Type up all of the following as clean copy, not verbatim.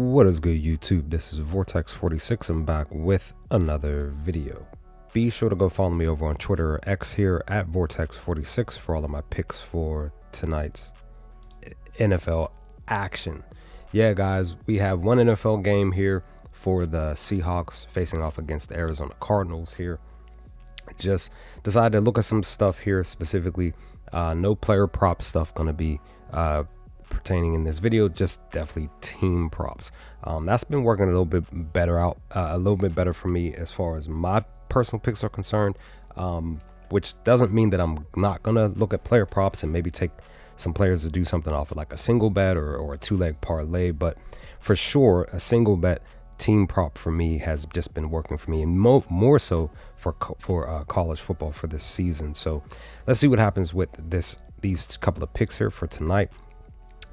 What is good, YouTube? This is Vortex46. I'm back with another video. Be sure to go follow me over on Twitter or X here at Vortex46 for all of my picks for tonight's NFL action. Yeah, guys, we have one NFL game here for the Seahawks facing off against the Arizona Cardinals here. Just decided to look at some stuff here specifically. No player prop stuff going to be pertaining in this video, just definitely team props. That's been working a little bit better for me as far as my personal picks are concerned, which doesn't mean that I'm not gonna look at player props and maybe take some players to do something off of like a single bet or a two-leg parlay, but for sure a single bet team prop for me has just been working for me, and more so for college football for this season. So let's see what happens with these couple of picks here for tonight,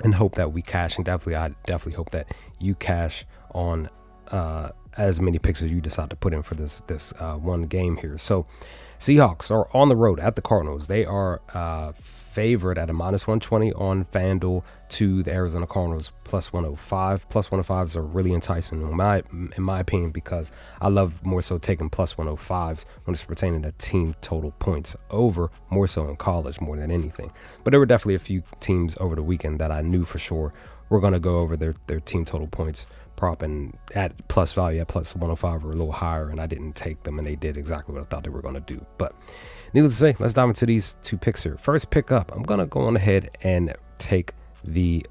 and hope that we cash. And I definitely hope that you cash on as many picks as you decide to put in for this one game here. So Seahawks are on the road at the Cardinals. They are favored at a -120 on FanDuel to the Arizona Cardinals plus 105. Plus 105s are really enticing in my opinion, because I love more so taking plus 105s when it's pertaining to team total points over, more so in college more than anything. But there were definitely a few teams over the weekend that I knew for sure were going to go over their team total points prop, and at plus value at plus 105 or a little higher, and I didn't take them, and they did exactly what I thought they were going to do. But needless to say, let's dive into these two picks here. First pick up, I'm going to go on ahead and take the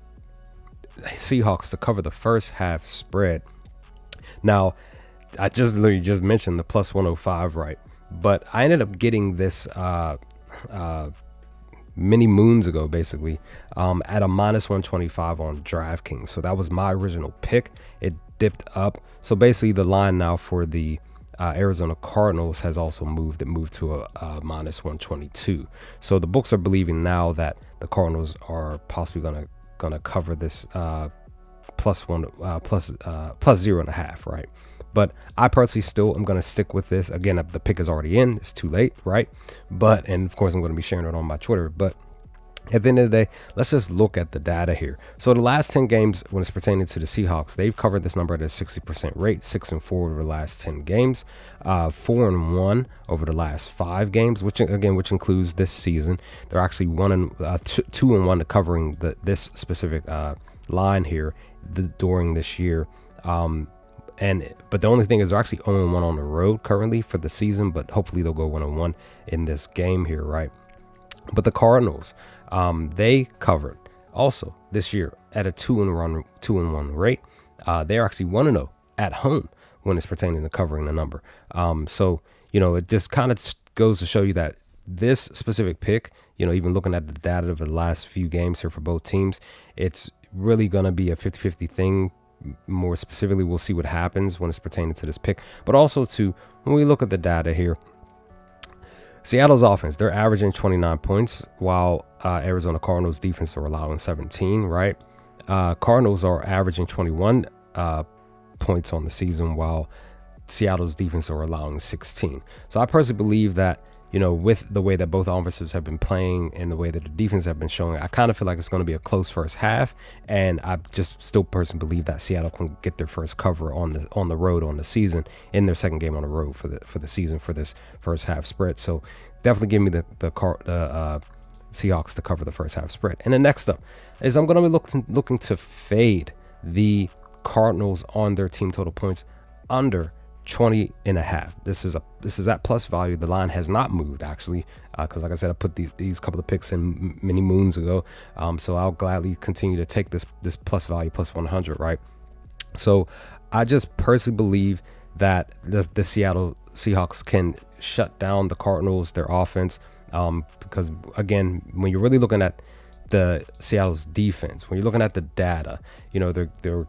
Seahawks to cover the first half spread. Now, I literally just mentioned the plus 105, right? But I ended up getting this many moons ago, basically, at a -125 on DraftKings. So that was my original pick. It dipped up. So basically the line now for the Arizona Cardinals has also moved. It moved to a -122. So the books are believing now that the Cardinals are possibly gonna cover this plus 0.5, right? But I personally still am going to stick with this. Again, the pick is already in. It's too late, right? And of course, I'm going to be sharing it on my Twitter. But at the end of the day, let's just look at the data here. So the last 10 games, when it's pertaining to the Seahawks, they've covered this number at a 60% rate, 6-4 over the last 10 games, 4-1 over the last 5 games, which includes this season. They're actually 2-1 to covering this specific line here during this year. But the only thing is they're actually 0-1 on the road currently for the season, but hopefully they'll go 1-1 in this game here, right? But the Cardinals, they covered also this year at a 2-1 rate. They're actually 1-0 at home when it's pertaining to covering the number. So, it just kind of goes to show you that this specific pick, even looking at the data of the last few games here for both teams, it's really going to be a 50-50 thing. More specifically, we'll see what happens when it's pertaining to this pick, but also when we look at the data here, Seattle's offense, they're averaging 29 points, while Arizona Cardinals defense are allowing 17, right? Cardinals are averaging 21 points on the season, while Seattle's defense are allowing 16. So I personally believe that, with the way that both offenses have been playing and the way that the defense have been showing, I kind of feel like it's going to be a close first half. And I just still personally believe that Seattle can get their first cover on the road on the season in their second game on the road for the season for this first half spread. So definitely give me the Seahawks to cover the first half spread. And then next up is I'm going to be looking to fade the Cardinals on their team total points under 20.5. This is at plus value. The line has not moved actually, because like I said, I put these couple of picks in many moons ago. So I'll gladly continue to take this plus value plus 100, right? So I just personally believe that the Seattle Seahawks can shut down the Cardinals, their offense, because again, when you're really looking at the Seattle's defense, when you're looking at the data, they're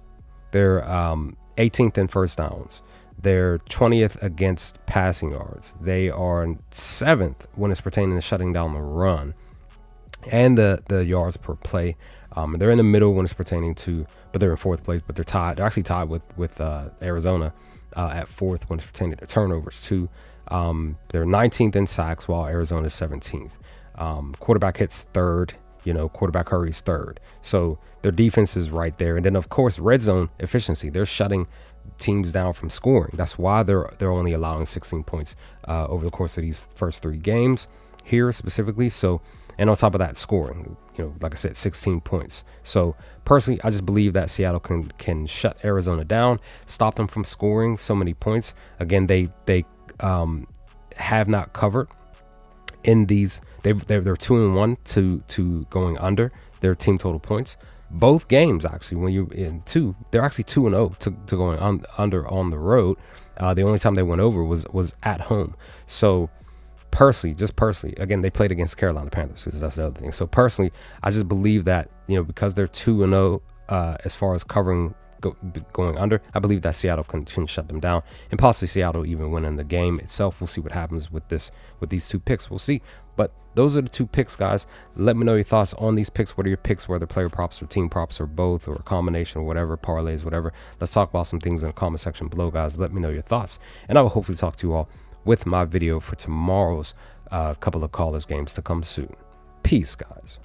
18th in first downs. They're 20th against passing yards. They are 7th when it's pertaining to shutting down the run and the yards per play. They're in the middle when it's pertaining to, but they're in 4th place, but they're tied. They're actually tied with Arizona at 4th when it's pertaining to turnovers too. They're 19th in sacks, while Arizona is 17th. Quarterback hits 3rd. You know, quarterback hurries third. So their defense is right there. And then, of course, red zone efficiency. They're shutting teams down from scoring. That's why they're only allowing 16 points over the course of these first 3 games here specifically. So, and on top of that, scoring, you know, like I said, 16 points. So personally, I just believe that Seattle can shut Arizona down, stop them from scoring so many points. Again, they have not covered in these. They're 2-1 to going under their team total points. Both games, actually, when you're in 2, they're actually 2-0 to going under on the road. The only time they went over was at home. So personally, again, they played against Carolina Panthers, because that's the other thing. So personally, I just believe that, you know, because they're 2-0 as far as covering going under, I believe that Seattle can shut them down, and possibly Seattle even win in the game itself. We'll see what happens with these 2 picks. We'll see. But those are the 2 picks, guys. Let me know your thoughts on these picks. What are your picks, whether player props or team props or both or a combination or whatever, parlays, whatever. Let's talk about some things in the comment section below, guys. Let me know your thoughts, and I will hopefully talk to you all with my video for tomorrow's couple of callers games to come soon. Peace, guys.